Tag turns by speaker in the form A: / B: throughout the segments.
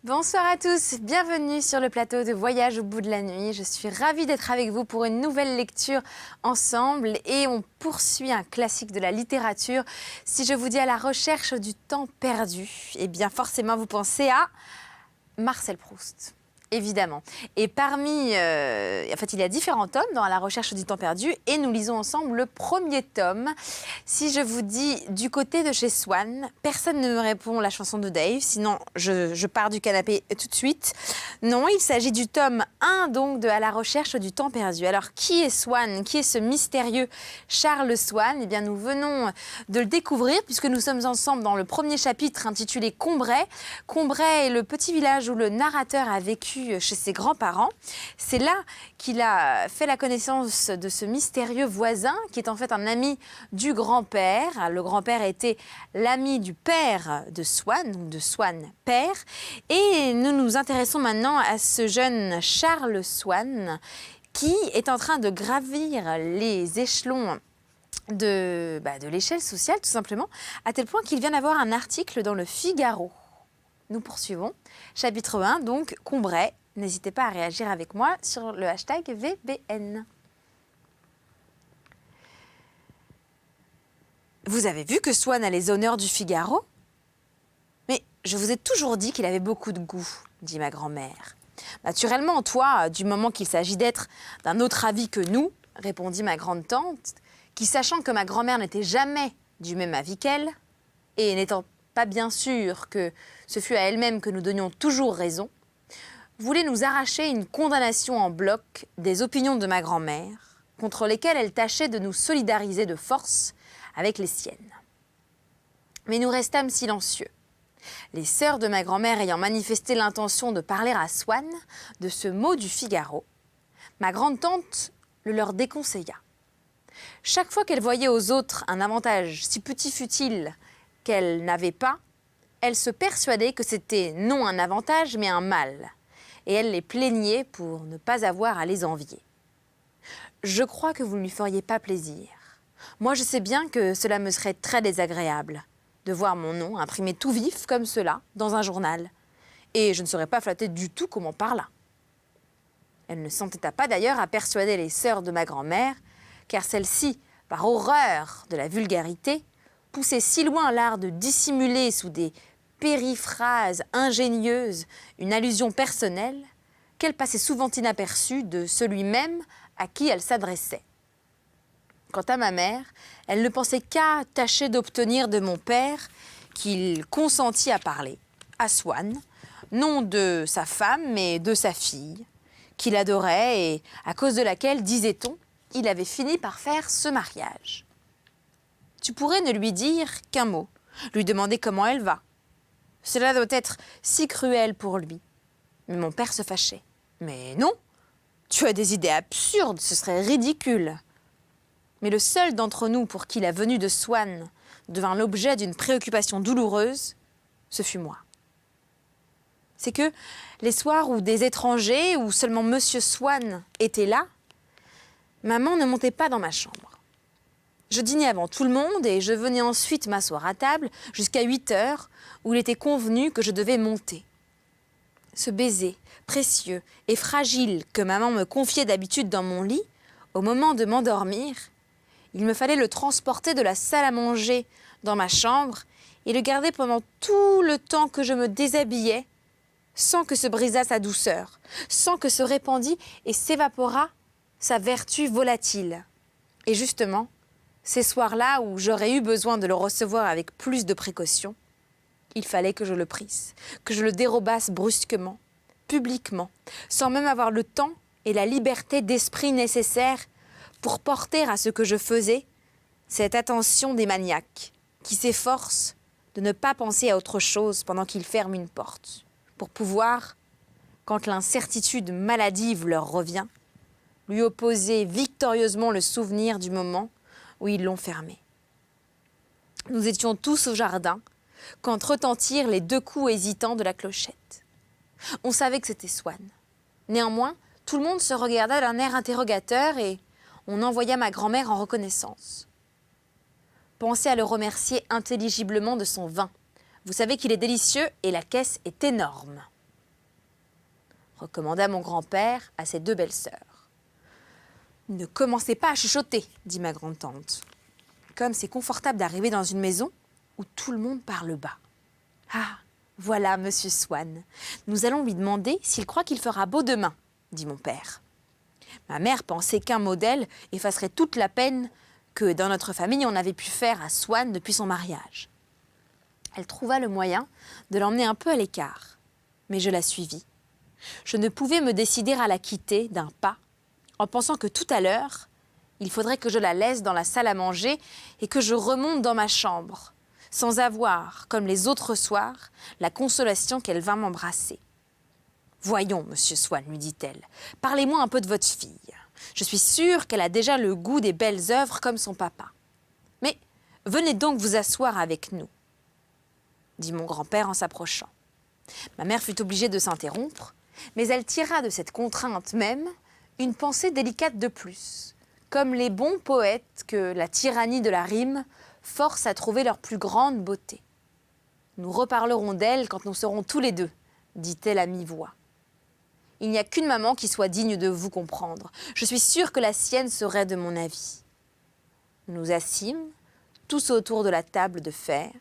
A: Bonsoir à tous, bienvenue sur le plateau de Voyage au bout de la nuit. Je suis ravie d'être avec vous pour une nouvelle lecture ensemble et on poursuit un classique de la littérature. Si je vous dis à la recherche du temps perdu, eh bien forcément vous pensez à Marcel Proust. Évidemment. Et parmi... en fait, il y a différents tomes dans La recherche du temps perdu et nous lisons ensemble le premier tome. Si je vous dis du côté de chez Swann, personne ne me répond la chanson de Dave, sinon je pars du canapé tout de suite. Non, il s'agit du tome 1 donc de À la recherche du temps perdu. Alors, qui est Swann? Qui est ce mystérieux Charles Swann? Eh bien, nous venons de le découvrir puisque nous sommes ensemble dans le premier chapitre intitulé Combray. Combray est le petit village où le narrateur a vécu chez ses grands-parents. C'est là qu'il a fait la connaissance de ce mystérieux voisin qui est en fait un ami du grand-père. Le grand-père était l'ami du père de Swann, donc de Swann père. Et nous nous intéressons maintenant à ce jeune Charles Swann qui est en train de gravir les échelons de l'échelle sociale tout simplement, à tel point qu'il vient d'avoir un article dans le Figaro. Nous poursuivons. Chapitre 1, donc, Combray. N'hésitez pas à réagir avec moi sur le hashtag VBN. Vous avez vu que Swann a les honneurs du Figaro? Mais je vous ai toujours dit qu'il avait beaucoup de goût, dit ma grand-mère. Naturellement, toi, du moment qu'il s'agit d'être d'un autre avis que nous, répondit ma grande-tante, qui, sachant que ma grand-mère n'était jamais du même avis qu'elle, et n'étant pas bien sûre que ce fût à elle-même que nous donnions toujours raison, voulait nous arracher une condamnation en bloc des opinions de ma grand-mère, contre lesquelles elle tâchait de nous solidariser de force avec les siennes. Mais nous restâmes silencieux. Les sœurs de ma grand-mère ayant manifesté l'intention de parler à Swann de ce mot du Figaro, ma grande-tante le leur déconseilla. Chaque fois qu'elle voyait aux autres un avantage, si petit fût-il, qu'elle n'avait pas, elle se persuadait que c'était non un avantage, mais un mal, et elle les plaignait pour ne pas avoir à les envier. Je crois que vous ne lui feriez pas plaisir. Moi, je sais bien que cela me serait très désagréable de voir mon nom imprimé tout vif comme cela dans un journal, et je ne serais pas flattée du tout qu'on m'en parlât. Elle ne s'entêta pas d'ailleurs à persuader les sœurs de ma grand-mère, car celles-ci, par horreur de la vulgarité, poussait si loin l'art de dissimuler sous des périphrases ingénieuses une allusion personnelle qu'elle passait souvent inaperçue de celui même à qui elle s'adressait. Quant à ma mère, elle ne pensait qu'à tâcher d'obtenir de mon père qu'il consentît à parler, à Swann, non de sa femme, mais de sa fille, qu'il adorait et à cause de laquelle, disait-on, il avait fini par faire ce mariage. Tu pourrais ne lui dire qu'un mot, lui demander comment elle va. Cela doit être si cruel pour lui. Mais mon père se fâchait. Mais non, tu as des idées absurdes, ce serait ridicule. Mais le seul d'entre nous pour qui la venue de Swann devint l'objet d'une préoccupation douloureuse, ce fut moi. C'est que les soirs où des étrangers, ou seulement Monsieur Swann était là, maman ne montait pas dans ma chambre. Je dînais avant tout le monde et je venais ensuite m'asseoir à table jusqu'à 8 heures où il était convenu que je devais monter. Ce baiser précieux et fragile que maman me confiait d'habitude dans mon lit, au moment de m'endormir, il me fallait le transporter de la salle à manger dans ma chambre et le garder pendant tout le temps que je me déshabillais, sans que se brisât sa douceur, sans que se répandît et s'évaporât sa vertu volatile. Et justement, ces soirs-là où j'aurais eu besoin de le recevoir avec plus de précaution, il fallait que je le prisse, que je le dérobasse brusquement, publiquement, sans même avoir le temps et la liberté d'esprit nécessaires pour porter à ce que je faisais cette attention des maniaques qui s'efforcent de ne pas penser à autre chose pendant qu'ils ferment une porte, pour pouvoir, quand l'incertitude maladive leur revient, lui opposer victorieusement le souvenir du moment où ils l'ont fermé. Nous étions tous au jardin quand retentirent les 2 coups hésitants de la clochette. On savait que c'était Swann. Néanmoins, tout le monde se regarda d'un air interrogateur et on envoya ma grand-mère en reconnaissance. Pensez à le remercier intelligiblement de son vin. Vous savez qu'il est délicieux et la caisse est énorme. recommanda mon grand-père à ses deux belles-sœurs. « Ne commencez pas à chuchoter, dit ma grande-tante. Comme c'est confortable d'arriver dans une maison où tout le monde parle bas. Ah, voilà Monsieur Swann. Nous allons lui demander s'il croit qu'il fera beau demain, dit mon père. Ma mère pensait qu'un modèle effacerait toute la peine que dans notre famille on avait pu faire à Swann depuis son mariage. Elle trouva le moyen de l'emmener un peu à l'écart, mais je la suivis. Je ne pouvais me décider à la quitter d'un pas, en pensant que tout à l'heure, il faudrait que je la laisse dans la salle à manger et que je remonte dans ma chambre, sans avoir, comme les autres soirs, la consolation qu'elle vint m'embrasser. « Voyons, Monsieur Swann, lui dit-elle, parlez-moi un peu de votre fille. Je suis sûre qu'elle a déjà le goût des belles œuvres comme son papa. Mais venez donc vous asseoir avec nous, dit mon grand-père en s'approchant. Ma mère fut obligée de s'interrompre, mais elle tira de cette contrainte même une pensée délicate de plus, comme les bons poètes que la tyrannie de la rime force à trouver leur plus grande beauté. Nous reparlerons d'elle quand nous serons tous les deux, dit-elle à mi-voix. Il n'y a qu'une maman qui soit digne de vous comprendre. Je suis sûre que la sienne serait de mon avis. Nous nous assîmes, tous autour de la table de fer.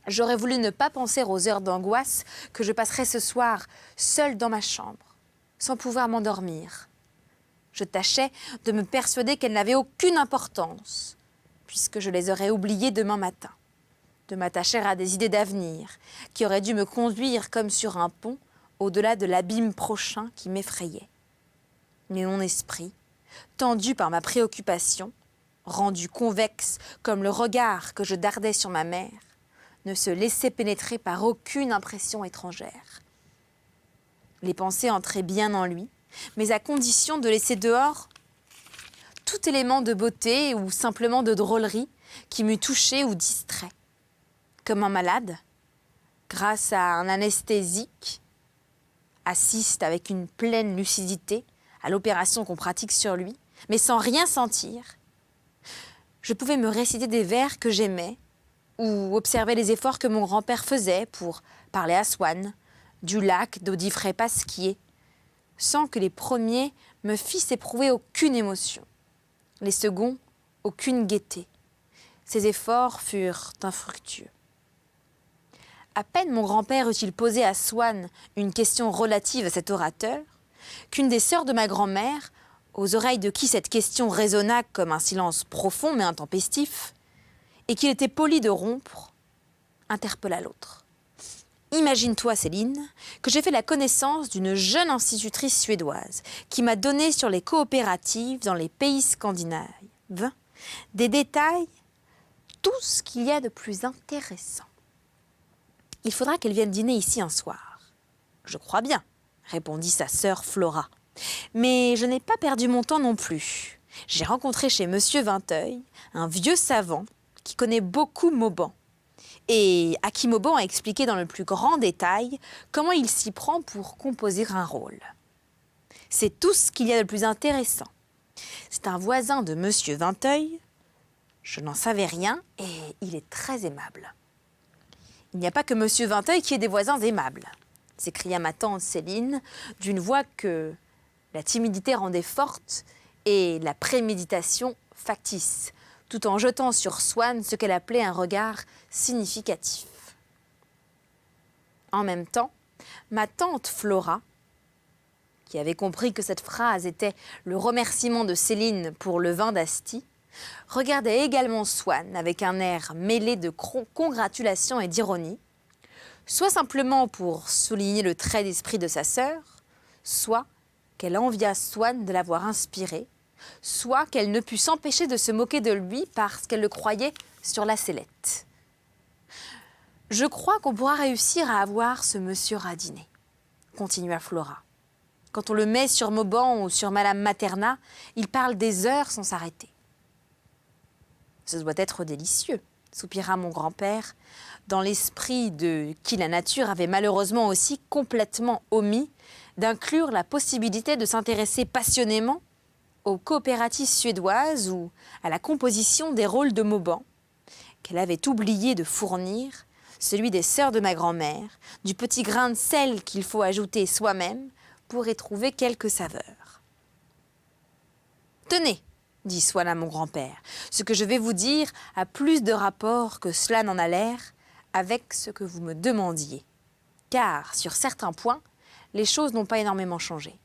A: J'aurais voulu ne pas penser aux heures d'angoisse que je passerais ce soir seule dans ma chambre, sans pouvoir m'endormir. Je tâchais de me persuader qu'elles n'avaient aucune importance, puisque je les aurais oubliées demain matin, de m'attacher à des idées d'avenir qui auraient dû me conduire comme sur un pont au-delà de l'abîme prochain qui m'effrayait. Mais mon esprit, tendu par ma préoccupation, rendu convexe comme le regard que je dardais sur ma mère, ne se laissait pénétrer par aucune impression étrangère. Les pensées entraient bien en lui, mais à condition de laisser dehors tout élément de beauté ou simplement de drôlerie qui m'eût touché ou distrait. Comme un malade, grâce à un anesthésique, assiste avec une pleine lucidité à l'opération qu'on pratique sur lui, mais sans rien sentir. Je pouvais me réciter des vers que j'aimais ou observer les efforts que mon grand-père faisait pour parler à Swann, du lac d'Audifray-Pasquier, sans que les premiers me fissent éprouver aucune émotion, les seconds aucune gaieté. Ces efforts furent infructueux. À peine mon grand-père eut-il posé à Swann une question relative à cet orateur, qu'une des sœurs de ma grand-mère, aux oreilles de qui cette question résonna comme un silence profond mais intempestif, et qu'il était poli de rompre, interpella l'autre. « Imagine-toi, Céline, que j'ai fait la connaissance d'une jeune institutrice suédoise qui m'a donné sur les coopératives dans les pays scandinaves des détails, tout ce qu'il y a de plus intéressant. Il faudra qu'elle vienne dîner ici un soir. »« Je crois bien, » répondit sa sœur Flora. « Mais je n'ai pas perdu mon temps non plus. J'ai rencontré chez Monsieur Vinteuil un vieux savant qui connaît beaucoup Mauban, et à qui Mauban a expliqué dans le plus grand détail comment il s'y prend pour composer un rôle. C'est tout ce qu'il y a de plus intéressant. C'est un voisin de Monsieur Vinteuil. Je n'en savais rien et il est très aimable. » « Il n'y a pas que Monsieur Vinteuil qui ait des voisins aimables, » s'écria ma tante Céline d'une voix que la timidité rendait forte et la préméditation factice, tout en jetant sur Swann ce qu'elle appelait un regard significatif. En même temps, ma tante Flora, qui avait compris que cette phrase était le remerciement de Céline pour le vin d'Asti, regardait également Swann avec un air mêlé de congratulation et d'ironie, soit simplement pour souligner le trait d'esprit de sa sœur, soit qu'elle envia Swann de l'avoir inspiré, soit qu'elle ne put s'empêcher de se moquer de lui parce qu'elle le croyait sur la sellette. « Je crois qu'on pourra réussir à avoir ce monsieur à dîner, » continua Flora. « Quand on le met sur Mauban ou sur Madame Materna, il parle des heures sans s'arrêter. » « Ce doit être délicieux, » soupira mon grand-père, dans l'esprit de qui la nature avait malheureusement aussi complètement omis d'inclure la possibilité de s'intéresser passionnément aux coopératives suédoises ou à la composition des rôles de Mauban, qu'elle avait oublié de fournir, celui des sœurs de ma grand-mère, du petit grain de sel qu'il faut ajouter soi-même pour y trouver quelques saveurs. « Tenez, dit Swann à mon grand-père, ce que je vais vous dire a plus de rapport que cela n'en a l'air avec ce que vous me demandiez. Car, sur certains points, les choses n'ont pas énormément changé.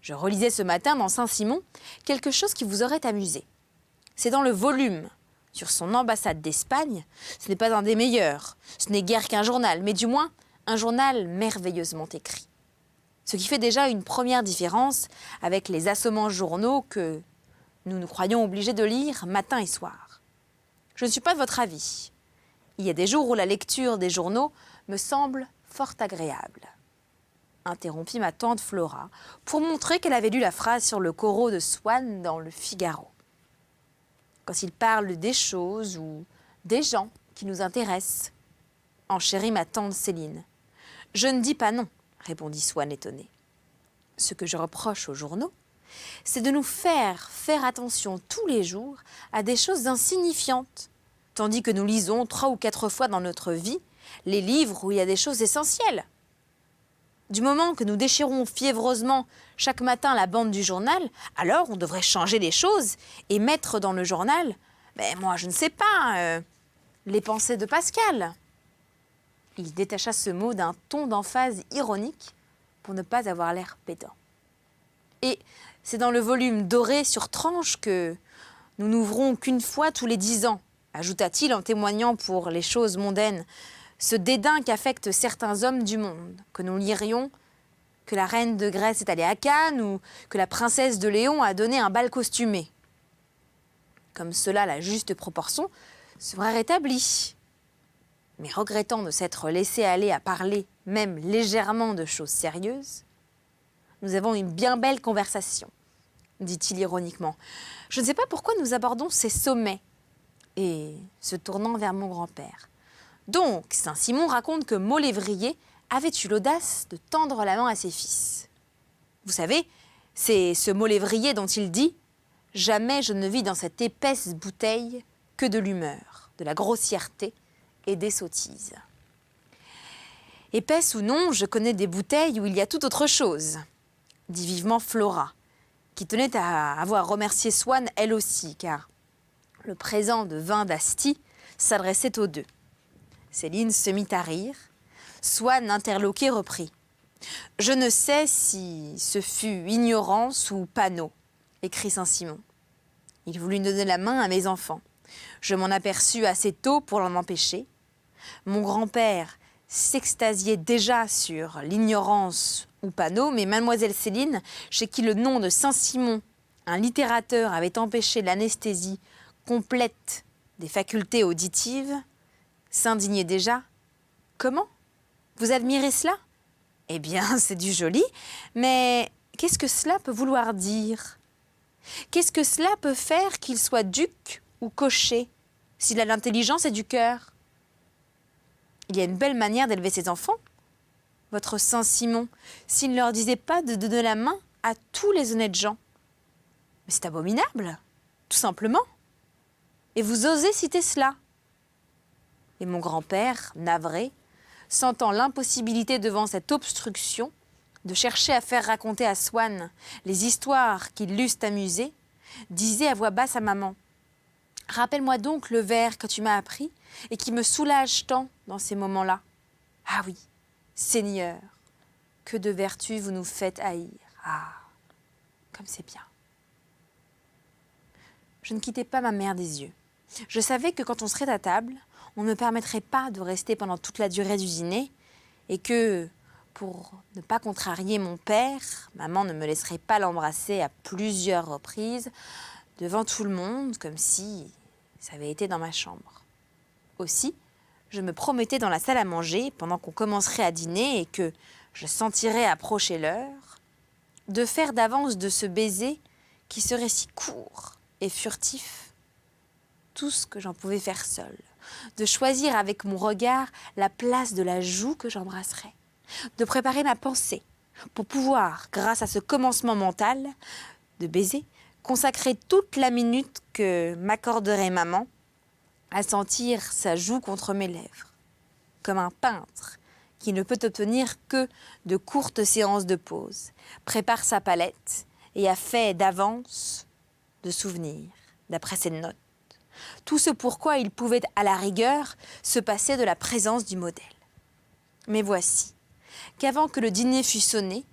A: Je relisais ce matin dans Saint-Simon quelque chose qui vous aurait amusé. C'est dans le volume sur son ambassade d'Espagne. Ce n'est pas un des meilleurs, ce n'est guère qu'un journal, mais du moins un journal merveilleusement écrit. Ce qui fait déjà une première différence avec les assommants journaux que nous nous croyons obligés de lire matin et soir. Je ne suis pas de votre avis. Il y a des jours où la lecture des journaux me semble fort agréable. » Interrompit ma tante Flora pour montrer qu'elle avait lu la phrase sur le corot de Swann dans le Figaro. Quand il parle des choses ou des gens qui nous intéressent, enchérit ma tante Céline. Je ne dis pas non, répondit Swann étonné. Ce que je reproche aux journaux, c'est de nous faire attention tous les jours à des choses insignifiantes, tandis que nous lisons 3 ou 4 fois dans notre vie les livres où il y a des choses essentielles. Du moment que nous déchirons fiévreusement chaque matin la bande du journal, alors on devrait changer les choses et mettre dans le journal, moi je ne sais pas, les pensées de Pascal. Il détacha ce mot d'un ton d'emphase ironique pour ne pas avoir l'air pédant. Et c'est dans le volume doré sur tranche que nous n'ouvrons qu'une fois tous les 10 ans, ajouta-t-il en témoignant pour les choses mondaines, ce dédain qu'affectent certains hommes du monde, que nous lirions que la reine de Grèce est allée à Cannes ou que la princesse de Léon a donné un bal costumé. Comme cela, la juste proportion serait rétablie. Mais regrettant de s'être laissé aller à parler même légèrement de choses sérieuses, nous avons une bien belle conversation, dit-il ironiquement. Je ne sais pas pourquoi nous abordons ces sommets. Et se tournant vers mon grand-père. Donc, Saint-Simon raconte que Maulevrier avait eu l'audace de tendre la main à ses fils. Vous savez, c'est ce Maulevrier dont il dit « Jamais je ne vis dans cette épaisse bouteille que de l'humeur, de la grossièreté et des sottises. » Épaisse ou non, je connais des bouteilles où il y a tout autre chose, dit vivement Flora, qui tenait à avoir remercié Swann elle aussi, car le présent de vin d'Asti s'adressait aux deux. Céline se mit à rire. Swann, interloqué, reprit. « Je ne sais si ce fut ignorance ou panneau, écrit Saint-Simon. Il voulut donner la main à mes enfants. Je m'en aperçus assez tôt pour l'en empêcher. Mon grand-père s'extasiait déjà sur l'ignorance ou panneau, mais mademoiselle Céline, chez qui le nom de Saint-Simon, un littérateur, avait empêché l'anesthésie complète des facultés auditives, s'indignait déjà. Comment ? Vous admirez cela ? Eh bien, c'est du joli, mais qu'est-ce que cela peut vouloir dire ? Qu'est-ce que cela peut faire qu'il soit duc ou cocher, s'il a l'intelligence et du cœur ? Il y a une belle manière d'élever ses enfants. Votre Saint-Simon, s'il ne leur disait pas de donner la main à tous les honnêtes gens. Mais c'est abominable, tout simplement. Et vous osez citer cela ? Et mon grand-père, navré, sentant l'impossibilité devant cette obstruction de chercher à faire raconter à Swann les histoires qui l'eussent amusé, disait à voix basse à maman « Rappelle-moi donc le vers que tu m'as appris et qui me soulage tant dans ces moments-là. Ah oui, Seigneur, que de vertus vous nous faites haïr. Ah, comme c'est bien. » Je ne quittais pas ma mère des yeux. Je savais que quand on serait à table, on ne me permettrait pas de rester pendant toute la durée du dîner et que, pour ne pas contrarier mon père, maman ne me laisserait pas l'embrasser à plusieurs reprises devant tout le monde, comme si ça avait été dans ma chambre. Aussi, je me promettais dans la salle à manger, pendant qu'on commencerait à dîner et que je sentirais approcher l'heure, de faire d'avance de ce baiser qui serait si court et furtif tout ce que j'en pouvais faire seule, de choisir avec mon regard la place de la joue que j'embrasserais, de préparer ma pensée pour pouvoir, grâce à ce commencement mental de baiser, consacrer toute la minute que m'accorderait maman à sentir sa joue contre mes lèvres, comme un peintre qui ne peut obtenir que de courtes séances de pause, prépare sa palette et a fait d'avance de souvenirs, d'après ses notes. Tout ce pourquoi il pouvait à la rigueur se passer de la présence du modèle. Mais voici qu'avant que le dîner fût sonné,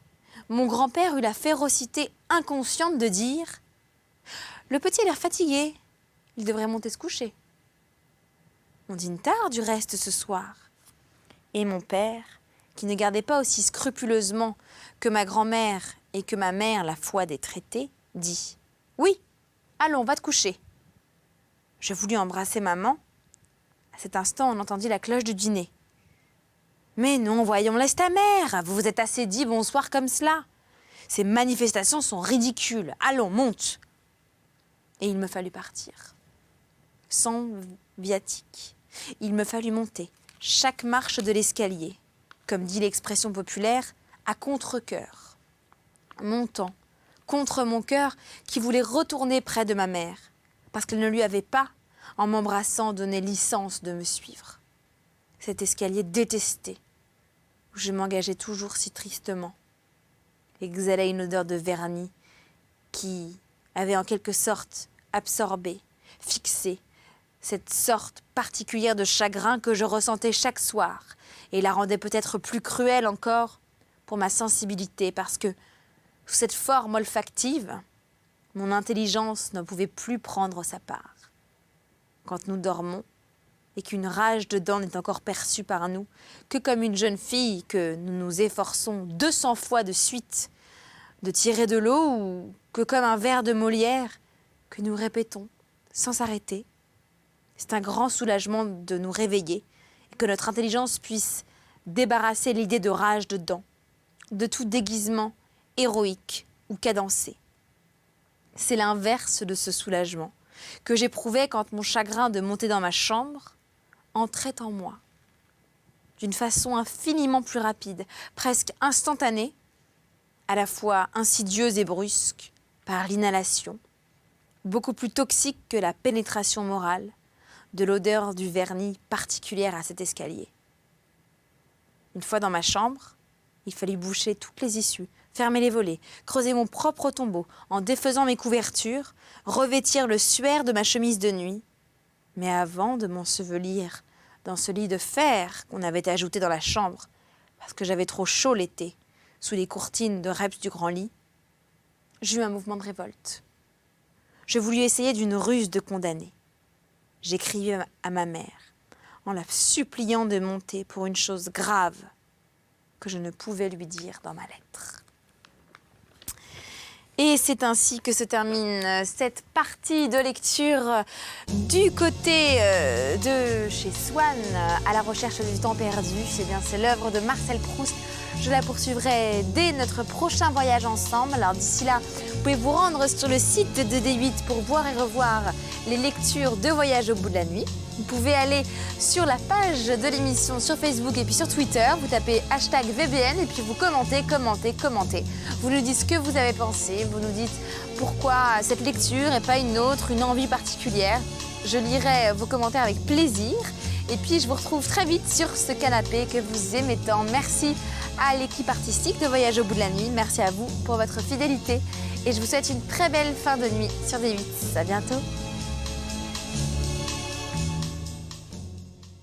A: mon grand-père eut la férocité inconsciente de dire « Le petit a l'air fatigué, il devrait monter se coucher. » On dîne tard du reste ce soir. Et mon père, qui ne gardait pas aussi scrupuleusement que ma grand-mère et que ma mère la foi des traités, dit « Oui, allons, va te coucher. » Je voulus embrasser maman. À cet instant, on entendit la cloche du dîner. « Mais non, voyons, laisse ta mère. Vous vous êtes assez dit bonsoir comme cela. Ces manifestations sont ridicules. Allons, monte. » Et il me fallut partir. Sans viatique, il me fallut monter chaque marche de l'escalier, comme dit l'expression populaire, à contre-cœur. Montant, contre mon cœur qui voulait retourner près de ma mère, parce qu'elle ne lui avait pas, en m'embrassant, donné licence de me suivre. Cet escalier détesté, où je m'engageais toujours si tristement, exhalait une odeur de vernis qui avait en quelque sorte absorbé, fixé, cette sorte particulière de chagrin que je ressentais chaque soir et la rendait peut-être plus cruelle encore pour ma sensibilité parce que, sous cette forme olfactive, mon intelligence ne pouvait plus prendre sa part. Quand nous dormons et qu'une rage de dents n'est encore perçue par nous que comme une jeune fille que nous nous efforçons 200 fois de suite de tirer de l'eau ou que comme un vers de Molière que nous répétons sans s'arrêter, c'est un grand soulagement de nous réveiller et que notre intelligence puisse débarrasser l'idée de rage de dents, de tout déguisement héroïque ou cadencé. C'est l'inverse de ce soulagement que j'éprouvais quand mon chagrin de monter dans ma chambre entrait en moi, d'une façon infiniment plus rapide, presque instantanée, à la fois insidieuse et brusque, par l'inhalation, beaucoup plus toxique que la pénétration morale, de l'odeur du vernis particulière à cet escalier. Une fois dans ma chambre, il fallut boucher toutes les issues, fermer les volets, creuser mon propre tombeau en défaisant mes couvertures, revêtir le suaire de ma chemise de nuit. Mais avant de m'ensevelir dans ce lit de fer qu'on avait ajouté dans la chambre, parce que j'avais trop chaud l'été, sous les courtines de reps du grand lit, j'eus un mouvement de révolte. Je voulus essayer d'une ruse de condamner. J'écrivis à ma mère, en la suppliant de monter pour une chose grave que je ne pouvais lui dire dans ma lettre. Et c'est ainsi que se termine cette partie de lecture du côté de chez Swann, à la recherche du temps perdu. Eh bien, c'est l'œuvre de Marcel Proust. Je la poursuivrai dès notre prochain voyage ensemble. Alors d'ici là, vous pouvez vous rendre sur le site de D8 pour voir et revoir les lectures de Voyage au bout de la nuit. Vous pouvez aller sur la page de l'émission sur Facebook et puis sur Twitter. Vous tapez #VBN et puis vous commentez. Vous nous dites ce que vous avez pensé. Vous nous dites pourquoi cette lecture et pas une autre, une envie particulière. Je lirai vos commentaires avec plaisir. Et puis je vous retrouve très vite sur ce canapé que vous aimez tant. Merci à l'équipe artistique de Voyage au bout de la nuit. Merci à vous pour votre fidélité. Et je vous souhaite une très belle fin de nuit sur D8. À bientôt.